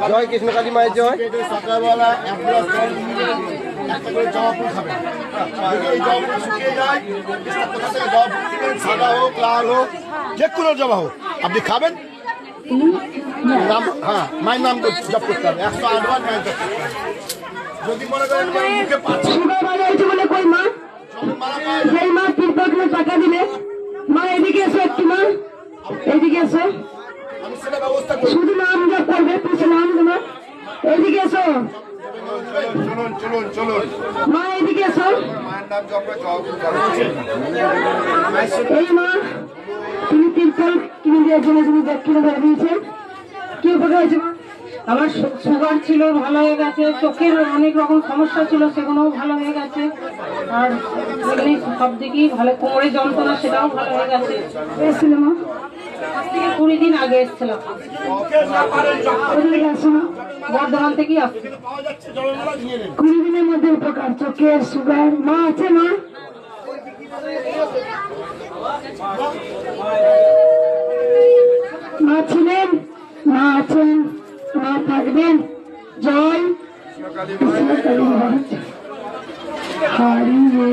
জয় কৃষ্ণকালী মায়ের জয়। সকালবেলা এক গ্লাস জল নিয়ে একটা করে জবা ফুল খাবেন। যদি এই জবা ফুল শুকিয়ে যায়, জবা ফুল কিনেন, সাদা হোক লাল হোক যে কোনো জবা হোক আপনি খাবেন। নাম হ্যাঁ মায়ের নাম জপ করতে হবে, 108 বার মায়ের জপ করতে হবে। যদি মনে করেন মুখে পাচ্ছে বলে কই মা, সেই মা তিরপটলে টাকা দিলে মা এদিকে এসো, একটু মা এদিকে এসো, আমি সেটা ব্যবস্থা করি। শুধু নাম জপ করবে, পিছনে নাম দেবো। এদিকে এসো চলুন চলুন চলুন, মা, এদিকে এসো। মায়ের নাম জপ করে জবা ফুল খাবেন। এই মা তিনি তিরপল কিনে দেওয়ার জন্য তিনি ব্যাগ কিনে ধরে দিয়েছেন। কি উপকার হয়েছে মা? আমার সুগার ছিল, ভালো হয়ে গেছে। চোখের অনেক রকম সমস্যা ছিল, সেগুলোও ভালো হয়ে গেছে। আর এমনি সব দিকেই ভালো, কোমরে যন্ত্রণা সেটাও ভালো হয়ে গেছে। এসেছিল মা? আজ থেকে 20 দিন আগে এসেছিলাম, ওদিকে আসো মা। বর্ধমান থেকেই আসছি। 20 দিনের মধ্যে উপকার, চোখের সুগার। মা আছে মা? মা ছিলেন, মা আছেন, মা থাকবেন। জয় কৃষ্ণকালী মায়ের জয়। হারিয়ে